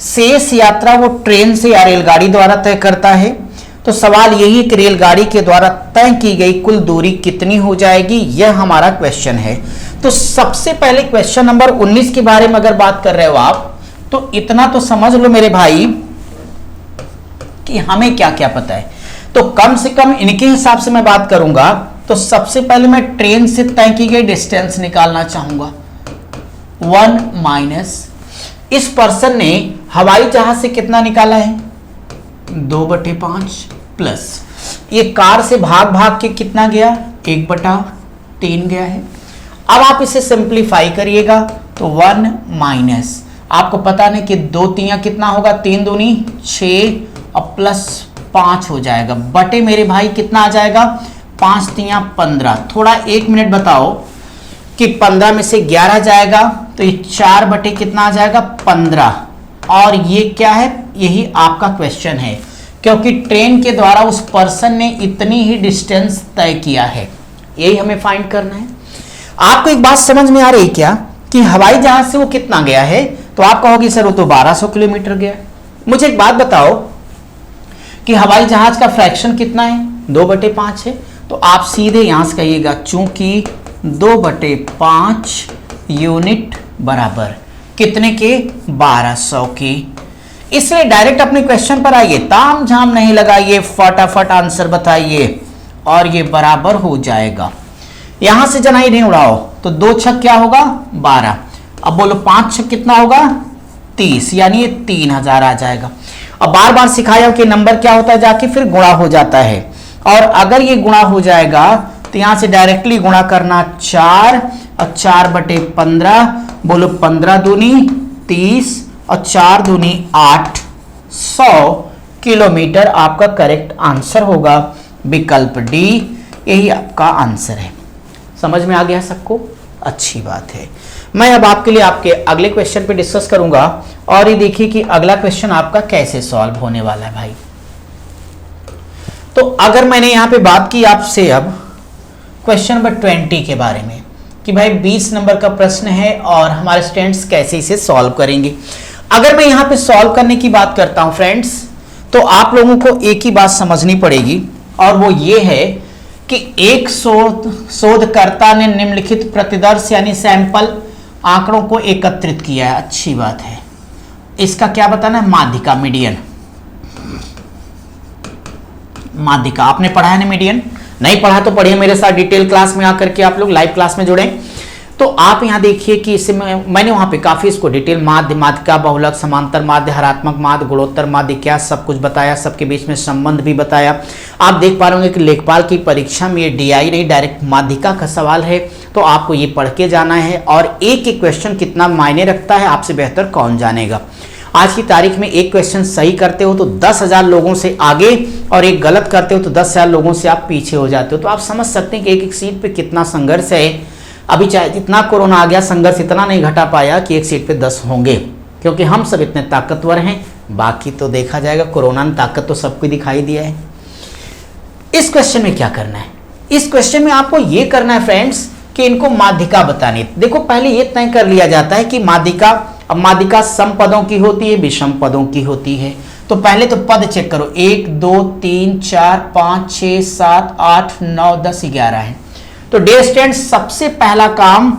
शेष यात्रा वो ट्रेन से या रेलगाड़ी द्वारा तय करता है, तो सवाल यही कि रेलगाड़ी के द्वारा तय की गई कुल दूरी कितनी हो जाएगी, यह हमारा क्वेश्चन है। तो सबसे पहले क्वेश्चन नंबर 19 के बारे में अगर बात कर रहे हो आप, तो इतना तो समझ लो मेरे भाई कि हमें क्या क्या पता है। तो कम से कम इनके हिसाब से मैं बात करूंगा, तो सबसे पहले मैं ट्रेन से तय की गई डिस्टेंस निकालना चाहूंगा। 1 माइनस इस पर्सन ने हवाई जहाज से कितना निकाला है, 2/5 प्लस ये कार से भाग भाग के कितना गया, 1/3 गया है। अब आप इसे सिंप्लीफाई करिएगा तो 1 माइनस आपको पता नहीं कि 2 तियां कितना होगा, 3 दूनी 6 और प्लस 5 हो जाएगा, बटे मेरे भाई कितना आ जाएगा, 5 तियां 15। थोड़ा 1 मिनट बताओ कि 15 में से 11 जाएगा तो ये 4 बटे कितना आ जाएगा, 15। और ये क्या है, यही आपका क्वेश्चन है, क्योंकि ट्रेन के द्वारा उस पर्सन ने इतनी ही डिस्टेंस तय किया है, यही हमें फाइंड करना है। आपको एक बात समझ में आ रही क्या कि हवाई जहाज से वो कितना गया है, तो आप कहोगे सर वो तो 1200 किलोमीटर गया। मुझे एक बात बताओ कि हवाई जहाज का फ्रैक्शन कितना है, 2/5 है। तो आप सीधे यहां से कहिएगा चूंकि 2/5 यूनिट बराबर कितने के, 1200 के। इसलिए डायरेक्ट अपने क्वेश्चन पर आइए, ताम झाम नहीं लगाइए, फटाफट आंसर बताइए और ये बराबर हो जाएगा। यहां से जना ही नहीं उड़ाओ, तो 2 छक क्या होगा, 12। अब बोलो 5 छक कितना होगा, 30, यानी ये 3000 आ जाएगा। अब बार बार सिखाया कि नंबर क्या होता है, जाके फिर गुणा हो जाता है। और अगर ये गुणा हो जाएगा तो यहां से डायरेक्टली गुणा करना 4 और 4/15, बोलो 15 दूनी 30 और 4 दूनी 8, 100 किलोमीटर आपका करेक्ट आंसर होगा, विकल्प डी यही आपका आंसर है। समझ में आ गया सबको, अच्छी बात है। मैं अब आपके लिए आपके अगले क्वेश्चन पे डिस्कस करूंगा, और ये देखिए कि अगला क्वेश्चन आपका कैसे सॉल्व होने वाला है भाई। तो अगर मैंने यहां पे बात की आपसे अब क्वेश्चन नंबर 20 के बारे में कि भाई 20 नंबर का प्रश्न है और हमारे स्टूडेंट्स कैसे इसे सॉल्व करेंगे। अगर मैं यहां पे सॉल्व करने की बात करता हूं फ्रेंड्स, तो आप लोगों को एक ही बात समझनी पड़ेगी, और वो ये है कि एक शोधकर्ता ने निम्नलिखित प्रतिदर्श यानी सैंपल आंकड़ों को एकत्रित किया है। अच्छी बात है। इसका क्या बताना है, माध्यिका, मीडियन। माध्यिका आपने पढ़ा है ना, मीडियन नहीं पढ़ा तो पढ़िए मेरे साथ डिटेल क्लास में आकर के, आप लोग लाइव क्लास में जुड़े। तो आप यहां देखिए कि इसे मैंने वहां पे काफी इसको डिटेल माध्य, माध्यिका, बहुलक, समांतर माध्य, हरात्मक माध्य, गुणोत्तर माध्य क्या सब कुछ बताया, सबके बीच में संबंध भी बताया। आप देख पा रहे होंगे कि लेखपाल की परीक्षा में ये डीआई नहीं डायरेक्ट माध्यिका का सवाल है, तो आपको ये पढ़ के जाना है। और एक एक क्वेश्चन कितना मायने रखता है आपसे बेहतर कौन जानेगा। आज की तारीख में एक क्वेश्चन सही करते हो तो 10,000 लोगों से आगे, और एक गलत करते हो तो 10,000 लोगों से आप पीछे हो जाते हो। तो आप समझ सकते हैं कि एक एक सीट पे कितना संघर्ष है। अभी चाहे जितना कोरोना आ गया, संघर्ष इतना नहीं घटा पाया कि एक सीट पे 10 होंगे, क्योंकि हम सब इतने ताकतवर हैं। बाकी तो देखा जाएगा, कोरोना ने ताकत तो सबको दिखाई दिया है। इस क्वेश्चन में क्या करना है, इस क्वेश्चन में आपको ये करना है फ्रेंड्स कि इनको माध्यिका बतानी। देखो पहले ये तय कर लिया जाता है कि माध्यिका, अब माध्यिका सम पदों की होती है, विषम पदों की होती है। तो पहले तो पद चेक करो, 1 2 3 4 5 6 7 8 9 10 11 है। तो डियर स्टूडेंट्स, सबसे पहला काम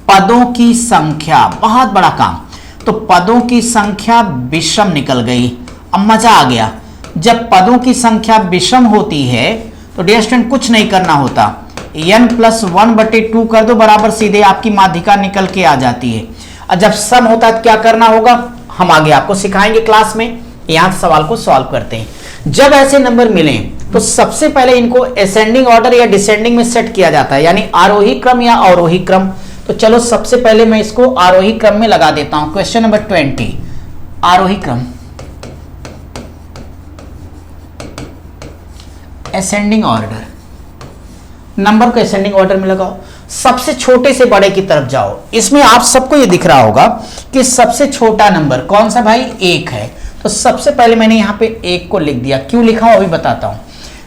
पदों की संख्या, बहुत बड़ा काम। तो पदों की संख्या विषम निकल गई। अब मजा आ गया, जब पदों की संख्या विषम होती है तो डियर स्टूडेंट कुछ नहीं करना होता, n+1/2 कर दो बराबर, सीधे आपकी माध्यिका निकल के आ जाती है। और जब सम होता है तो क्या करना होगा, हम आगे आपको सिखाएंगे क्लास में। यहां सवाल को सॉल्व करते हैं। जब ऐसे नंबर मिले तो सबसे पहले इनको असेंडिंग ऑर्डर या डिसेंडिंग में सेट किया जाता है, यानी आरोही क्रम या अवरोही क्रम। तो चलो सबसे पहले मैं इसको आरोही क्रम में लगा देता हूं। क्वेश्चन नंबर 20, आरोही क्रम, असेंडिंग ऑर्डर, नंबर को असेंडिंग ऑर्डर में लगाओ। सबसे छोटे से बड़े की तरफ जाओ। इसमें आप सबको ये दिख रहा होगा कि सबसे छोटा नंबर कौन सा भाई, 1 है। तो सबसे पहले मैंने यहां पे 1 को लिख दिया। क्यों लिखा हूं अभी बताता हूं।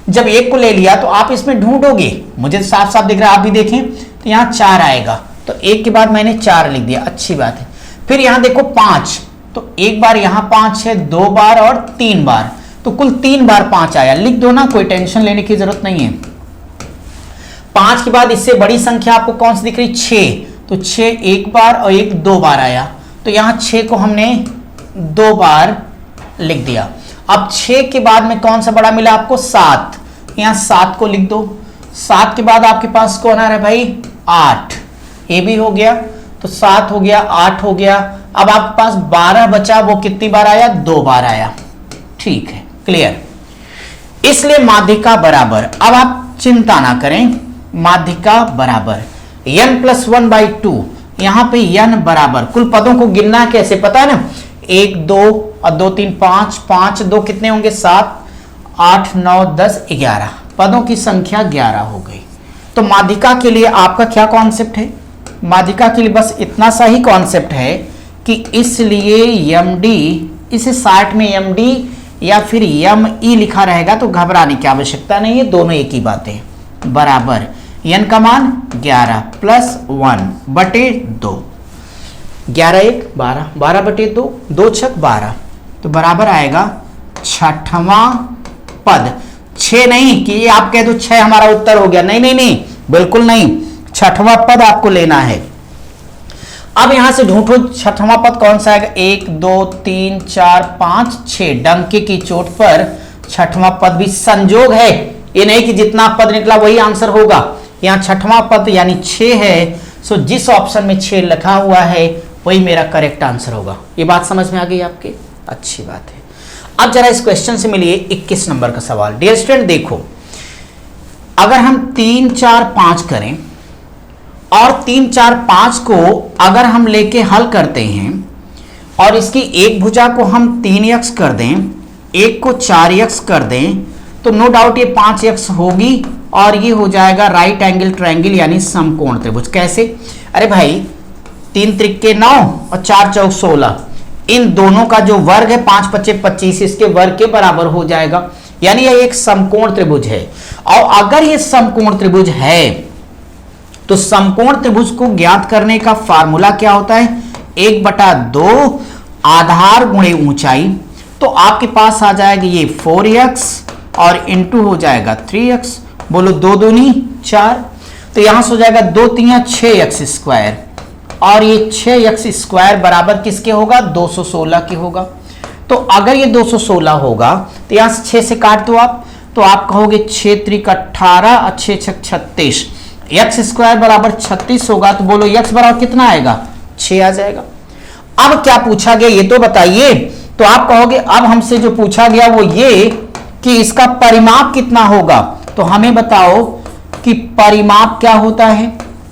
जब 1 को ले लिया तो आप इसमें ढूंढोगे, मुझे साफ साफ दिख रहा है, आप भी देखें तो यहां 4 आएगा। तो 1 के बाद मैंने 4 लिख दिया, अच्छी बात है। फिर यहां देखो 5, तो एक बार यहां 5 है, 2 बार और 3 बार। तो कुल 3 बार 5 आया, लिख दो ना, कोई टेंशन लेने की जरूरत नहीं है। 5 के बाद इससे बड़ी संख्या आपको कौन सी दिख रही? 6, तो 6 एक बार और 1 2 बार आया, तो यहां 6 को हमने 2 बार लिख दिया। अब 6 के बाद में कौन सा बड़ा मिला आपको? 7, यहां 7 को लिख दो। 7 के बाद आपके पास कौन आ रहा है भाई? 8, ये भी हो गया, तो 7 हो गया, 8 हो गया। अब आपके पास 12 बचा, वो कितनी बार आया? 2 बार आया। ठीक है, क्लियर। इसलिए माध्यिका बराबर, अब आप चिंता ना करें, माध्यिका बराबर n + 1/2, यहां पे n बराबर, कुल पदों को गिनना कैसे पता है ना? 1 2 और 2 3 5, 5 2 कितने होंगे? 7 8 9 10 11, पदों की संख्या 11 हो गई। तो माध्यिका के लिए आपका क्या कॉन्सेप्ट है? माध्यिका के लिए बस इतना सा ही कॉन्सेप्ट है कि इसलिए md, इसे 60 में md या फिर me लिखा रहेगा, तो घबराने की आवश्यकता नहीं है, दोनों एक ही बात है। बराबर n का मान 11 + 1/2, 11 1 12, 12/2, 2 6 12, तो बराबर आएगा 6वां पद। 6 नहीं कि ये आप कह दो 6 हमारा उत्तर हो गया, नहीं नहीं नहीं, बिल्कुल नहीं, 6वां पद आपको लेना है। अब यहां से ढूंढो 6वां पद कौन सा आएगा? 1 2 3 4 5 6, डंके की चोट पर 6वां पद भी संजोग है, ये नहीं कि जितना पद निकला वही आंसर होगा। यहां 6वां पद यानी 6 है, सो जिस ऑप्शन में 6 लिखा हुआ है वही मेरा करेक्ट आंसर होगा। ये बात समझ में आ गई आपके? अच्छी बात है। अब जरा इस क्वेश्चन से मिलिए 21 नंबर का सवाल। डियर स्टूडेंट देखो, अगर हम 3 4 5 करें और 3 4 5 को अगर हम लेके हल करते हैं और इसकी एक भुजा को हम 3x कर दें, एक को 4x कर दें, तो नो डाउट ये 5x होगी और ये हो जाएगा राइट एंगल ट्रायंगल यानी समकोण त्रिभुज। कैसे? अरे भाई 3 त्रिके 9 और 4 चौक 16, इन दोनों का जो वर्ग है 5 5 25, इसके वर्ग के बराबर हो जाएगा, यानी यह एक समकोण त्रिभुज है। और अगर ये समकोण त्रिभुज है तो समकोण त्रिभुज को ज्ञात करने का फार्मूला क्या होता है? 1/2 आधार गुणे ऊंचाई, तो आपके पास आ जाएगा ये 4x और इंटू हो जाएगा 3x, बोलो 2 दूनी 4, तो यहां से हो जाएगा 2 3 6x², और ये 6x² बराबर किसके होगा? 216 के होगा। तो अगर ये 216 होगा तो यहां से 6 से काट दो आप, तो आप कहोगे 6 त्रिक 18 और 6 6 36, x² बराबर 36 होगा, तो बोलो x बराबर कितना आएगा? 6 आ जाएगा। अब क्या पूछा गया ये तो बताइए, तो आप कहोगे अब हमसे जो पूछा गया वो ये कि इसका परिमाप कितना होगा, तो हमें बताओ कि परिमाप क्या होता है?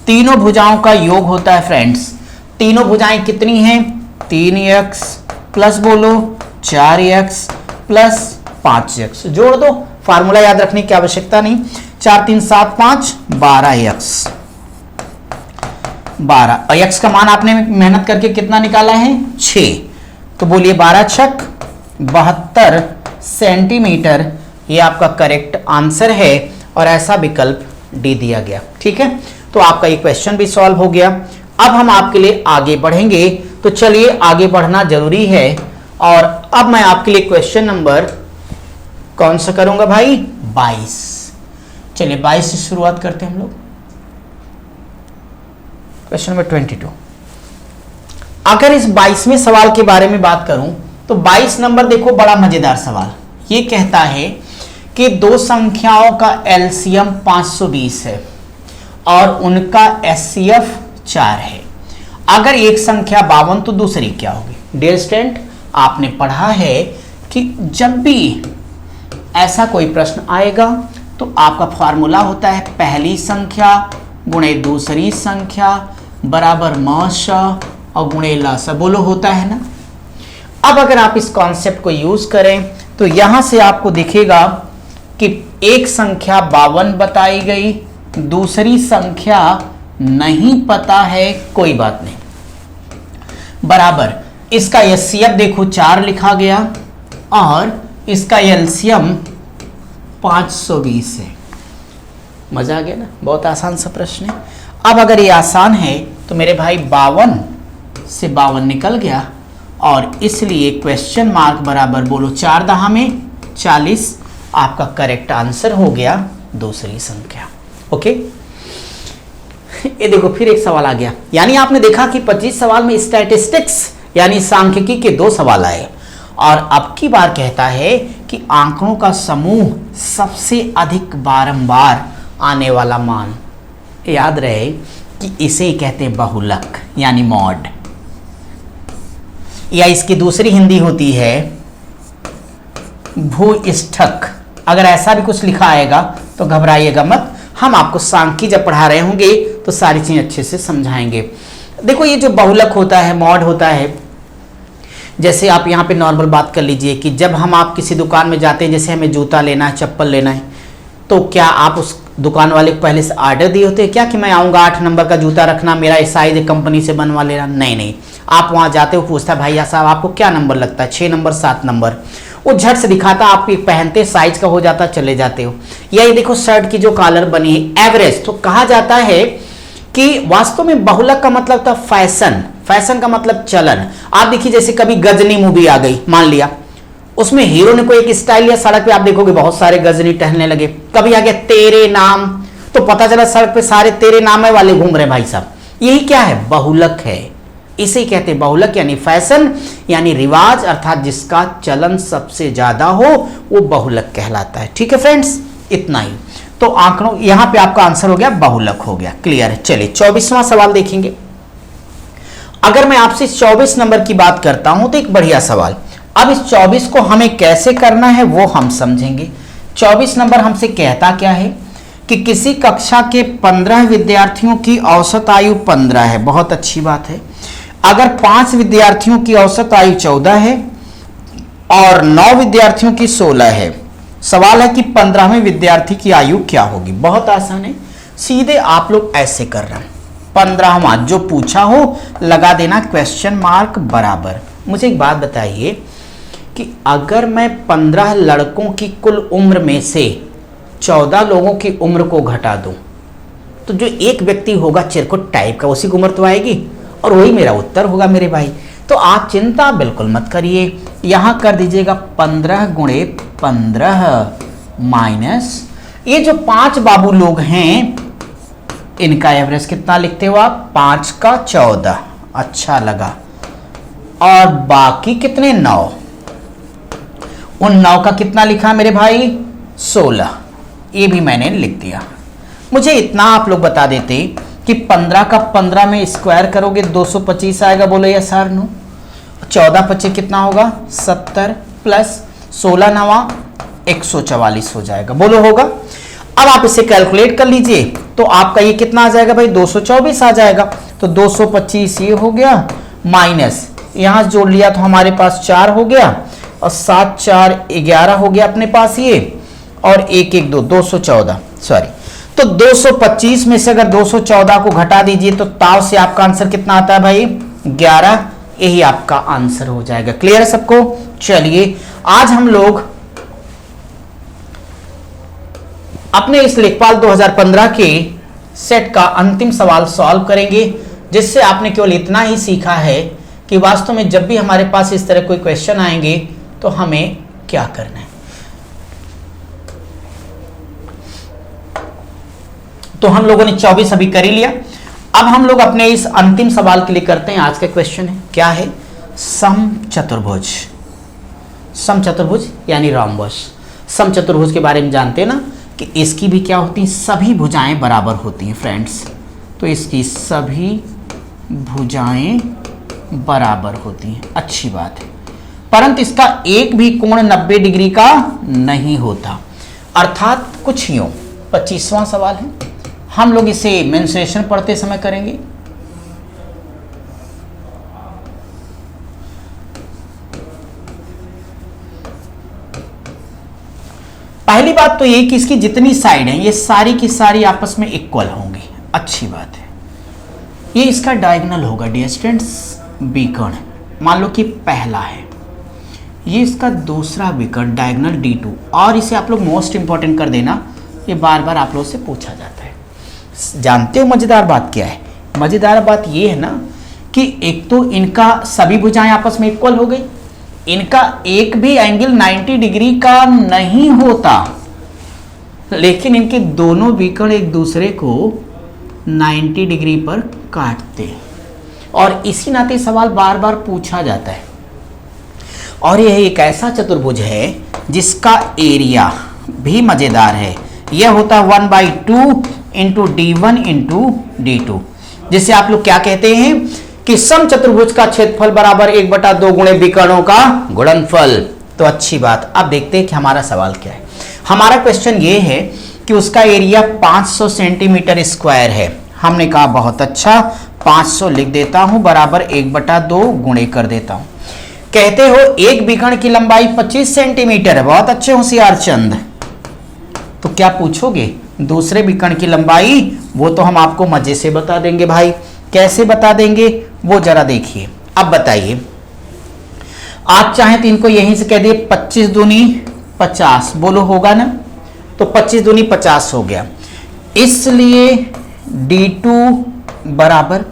तीनों भुजाओं का योग होता है फ्रेंड्स। तीनों भुजाएं कितनी हैं? 3x प्लस बोलो 4x प्लस 5x, जोड़ दो, फार्मूला याद रखने की आवश्यकता नहीं। 4 3 7 5 12x, 12, और x का मान आपने मेहनत करके कितना निकाला है? 6, तो बोलिए 12 छक 72 सेंटीमीटर, ये आपका करेक्ट आंसर है और ऐसा विकल्प डी दिया गया। ठीक है, तो आपका ये क्वेश्चन भी सॉल्व हो गया। अब हम आपके लिए आगे बढ़ेंगे, तो चलिए आगे बढ़ना जरूरी है, और अब मैं आपके लिए क्वेश्चन नंबर कौन सा करूंगा भाई? 22। चलिए 22 से शुरुआत करते हैं हम लोग। Question number 22। अगर इस 22वें सवाल के बारे में बात करूं तो 22 नंबर देखो, बड़ा मजेदार सवाल। ये कहता है कि दो संख्याओं का एलसीएम 520 है और उनका एचसीएफ 4 है। अगर एक संख्या 52 तो दूसरी क्या होगी? डियर स्टूडेंट, आपने पढ़ा है कि जब भी ऐसा कोई प्रश्न आएगा तो आपका फॉर्मूला होता है पहली संख्या गुणे दूसरी संख्या बराबर मश और गुणे लस, बोलो होता है ना। अब अगर आप इस कॉन्सेप्ट को यूज करें तो यहां से आपको दिखेगा कि एक संख्या 52 बताई गई, दूसरी संख्या नहीं पता है, कोई बात नहीं, बराबर इसका एचसीएफ देखो 4 लिखा गया और इसका एलसीएम 520 है। मजा आ गया ना, बहुत आसान सा प्रश्न है। अब अगर ये आसान है तो मेरे भाई 52 से 52 निकल गया और इसलिए क्वेश्चन मार्क बराबर बोलो 4 दहा में 40 आपका करेक्ट आंसर हो गया दूसरी संख्या। ओके, ये देखो फिर एक सवाल आ गया। यानी आपने देखा कि 25 सवाल में स्टैटिस्टिक्स यानी सांख्यिकी के 2 सवाल आए, और अब की बार कहता है कि आंकड़ों का समूह सबसे अधिक बारंबार आने वाला मान। याद रहे कि इसे कहते हैं बहुलक यानी मॉड, या इसकी दूसरी हिंदी होती है भूइष्ठक। अगर ऐसा भी कुछ लिखा आएगा तो घबराइएगा मत, हम आपको सांख्यिकी जब पढ़ा रहे होंगे तो सारी चीजें अच्छे से समझाएंगे। देखो ये जो बहुलक होता है, मॉड होता है, जैसे आप यहाँ पे नॉर्मल बात कर लीजिए कि जब आप किसी दुकान में जाते हैं, जैसे हमें जूता लेना है, चप्पल लेना है, तो क्या आप उस दुकान वाले को पहले से ऑर्डर दिए होते हैं क्या कि मैं आऊँगा 8 नंबर का जूता रखना, मेरा साइज कंपनी से बनवा लेना? नहीं नहीं, आप वहाँ जाते हो, पूछता भैया साहब आपको क्या नंबर लगता है, 6 नंबर 7 नंबर, वो झट से दिखाता, आप पहनते साइज का हो जाता, चले जाते हो। यही देखो शर्ट की जो कॉलर बनी है एवरेज, तो कहा जाता है कि वास्तव में बहुलक का मतलब था फैशन, फैशन का मतलब चलन। आप देखिए जैसे कभी गजनी मूवी आ गई, मान लिया उसमें हीरो ने कोई एक स्टाइल लिया, सड़क पे आप देखोगे बहुत सारे गजनी टहलने लगे। कभी आ गया तेरे नाम, तो पता चला सड़क पे सारे तेरे नाम वाले घूम रहे भाई साहब। यही क्या है? बहुलक है। इसे कहते हैं बहुलक यानी फैशन यानी रिवाज, अर्थात जिसका चलन सबसे ज्यादा हो वो बहुलक कहलाता है। ठीक है फ्रेंड्स, इतना ही। तो आंकड़ों यहां पे आपका आंसर हो गया बहुलक, हो गया क्लियर है। चलिए 24वां सवाल देखेंगे। अगर मैं आपसे 24 नंबर की बात करता हूं तो एक बढ़िया सवाल। अब इस 24 को हमें कैसे करना है वो हम समझेंगे। 24 नंबर हमसे कहता क्या है कि किसी कक्षा के 15 विद्यार्थियों की औसत आयु 15 है, बहुत अच्छी बात है। अगर 5 विद्यार्थियों की औसत आयु 14 है और 9 विद्यार्थियों की 16 है, सवाल है कि 15वें विद्यार्थी की आयु क्या होगी। बहुत आसान है, सीधे आप लोग ऐसे कर रहे हैं, 15वां जो पूछा हो लगा देना क्वेश्चन मार्क बराबर। मुझे एक बात बताइए कि अगर मैं 15 लड़कों की कुल उम्र में से 14 लोगों की उम्र को घटा दूं तो जो एक व्यक्ति होगा चिरकुट टाइप का, उसी की उम्र तो आएगी और वही मेरा उत्तर होगा मेरे भाई। तो आप चिंता बिल्कुल मत करिए, यहां कर दीजिएगा 15 गुणे 15 माइनस ये जो 5 बाबू लोग हैं इनका एवरेज कितना लिखते हो आप? 5 का 14, अच्छा लगा। और बाकी कितने? 9। उन 9 का कितना लिखा मेरे भाई? 16। ये भी मैंने लिख दिया। मुझे इतना आप लोग बता देते कि 15 का 15 में स्क्वायर करोगे 225 आएगा, बोलो यस और नो। 14 25 कितना होगा? 70 प्लस 16 नवा 144 हो जाएगा, बोलो होगा। अब आप इसे कैलकुलेट कर लीजिए तो आपका ये कितना आ जाएगा भाई? 224 आ जाएगा। तो 225 ये हो गया, माइनस यहां जोड़ लिया तो हमारे पास 4 हो गया, और 7 4 11 हो गया अपने पास ये, और 1 1 2 214 सॉरी। तो 225 में से अगर 214 को घटा दीजिए तो ताव से आपका आंसर कितना आता है भाई? 11। यही आपका आंसर हो जाएगा। क्लियर है सबको? चलिए आज हम लोग अपने इस लेखपाल 2015 के सेट का अंतिम सवाल सॉल्व करेंगे, जिससे आपने केवल इतना ही सीखा है कि वास्तव में जब भी हमारे पास इस तरह कोई क्वेश्चन आएंगे तो हमें क्या करना है। तो हम लोगों ने 24 अभी कर ही लिया। अब हम लोग अपने इस अंतिम सवाल के लिए करते हैं। आज का क्वेश्चन है, क्या है? समचतुर्भुज। समचतुर्भुज यानी रोम्बस। समचतुर्भुज के बारे में जानते हैं ना कि इसकी भी क्या होती है? सभी भुजाएं बराबर होती हैं फ्रेंड्स। तो इसकी सभी भुजाएं बराबर होती हैं, अच्छी बात है। परंतु इसका एक भी कोण 90 डिग्री का नहीं होता, अर्थात कुछ यूं। 25वां सवाल है, हम लोग इसे मेंसुरेशन पढ़ते समय करेंगे। पहली बात तो ये कि इसकी जितनी साइड है ये सारी की सारी आपस में इक्वल होंगी, अच्छी बात है। ये इसका डायगोनल होगा डियर स्टूडेंट्स, विकर्ण। मान लो कि पहला है, ये इसका दूसरा विकर्ण डायगोनल D2, और इसे आप लोग मोस्ट इंपॉर्टेंट कर देना, ये बार बार आप लोग से पूछा जाता है। जानते हो मजेदार बात क्या है? मजेदार बात ये है ना कि एक तो इनका सभी भुजाएं आपस में इक्वल हो गई, इनका एक भी एंगल 90 डिग्री का नहीं होता, लेकिन इनके दोनों विकर्ण एक दूसरे को 90 डिग्री पर काटते हैं और इसी नाते सवाल बार बार पूछा जाता है। और यह एक ऐसा चतुर्भुज है जिसका एरिया भी मजेदार है। यह होता है 1/2 इंटू D1 इंटू D2, जिसे आप लोग क्या कहते हैं कि सम चतुर्भुज का क्षेत्रफल बराबर 1/2 गुणे विकर्णों का गुणनफल। तो अच्छी बात। अब देखते हैं कि हमारा सवाल क्या है। हमारा क्वेश्चन ये है कि उसका एरिया 500 सेंटीमीटर स्क्वायर है। हमने कहा बहुत अच्छा, 500 लिख देता हूं बराबर 1/2 गुणे कर देता हूं। कहते हो एक विकर्ण की लंबाई 25 सेंटीमीटर है। बहुत अच्छे होशियार चंद। तो क्या पूछोगे दूसरे विकर्ण की लंबाई? वो तो हम आपको मजे से बता देंगे भाई। कैसे बता देंगे वो जरा देखिए। अब बताइए, आप चाहें तो इनको यहीं से कह दिए 25 दूनी 50, बोलो होगा ना? तो 25 दूनी 50 हो गया, इसलिए D2 बराबर।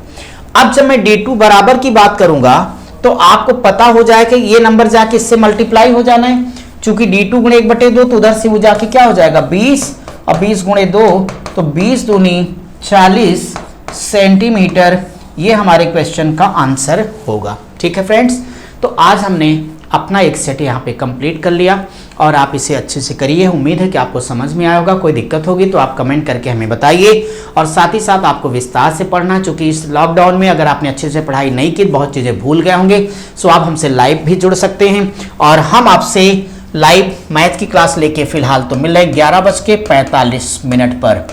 अब जब मैं D2 बराबर की बात करूंगा तो आपको पता हो जाए कि ये नंबर जाके इससे मल्टीप्लाई हो जाना है। चूंकि D2 गुणे 1/2 तो उधर से वो जाके क्या हो जाएगा 20, और 20 गुणे 2 तो 20 दूनी 40 सेंटीमीटर। ये हमारे क्वेश्चन का आंसर होगा। ठीक है फ्रेंड्स, तो आज हमने अपना एक सेट यहाँ पे कंप्लीट कर लिया और आप इसे अच्छे से करिए। उम्मीद है कि आपको समझ में आया होगा। कोई दिक्कत होगी तो आप कमेंट करके हमें बताइए, और साथ ही साथ आपको विस्तार से पढ़ना, चूंकि इस लॉकडाउन में अगर आपने अच्छे से पढ़ाई नहीं की, बहुत चीज़ें भूल गए होंगे, सो आप हमसे लाइव भी जुड़ सकते हैं। और हम आपसे लाइव मैथ की क्लास लेके फिलहाल तो मिल रहे 11:45 पर।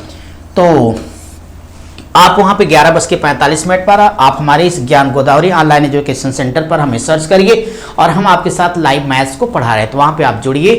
तो आप वहां पे 11:45 पर आप हमारे इस ज्ञान गोदावरी ऑनलाइन एजुकेशन सेंटर पर हमें सर्च करिए और हम आपके साथ लाइव मैथ्स को पढ़ा रहे हैं। तो वहां पे आप जुड़िए,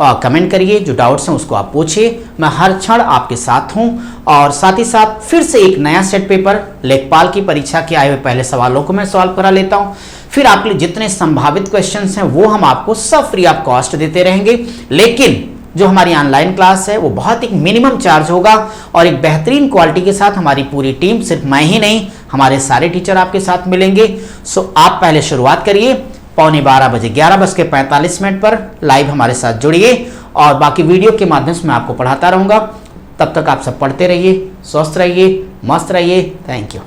कमेंट करिए, जो डाउट्स हैं उसको आप पूछिए। मैं हर क्षण आपके साथ हूं। और साथ ही साथ फिर से एक नया सेट पेपर लेखपाल की परीक्षा के आए हुए पहले सवालों को मैं सॉल्व करा लेता हूं। फिर आपके लिए जितने संभावित क्वेश्चंस हैं वो हम आपको सब फ्री ऑफ कॉस्ट देते रहेंगे। लेकिन जो हमारी ऑनलाइन क्लास है वो बहुत एक मिनिमम चार्ज होगा और एक बेहतरीन क्वालिटी के साथ हमारी पूरी टीम, सिर्फ मैं ही नहीं, हमारे सारे टीचर आपके साथ मिलेंगे। सो आप पहले शुरुआत करिए 11:15 11:45 पर लाइव हमारे साथ जुड़िए और बाकी वीडियो के माध्यम से मैं आपको पढ़ाता रहूंगा। तब तक आप सब पढ़ते रहिए, स्वस्थ रहिए, मस्त रहिए। Thank you.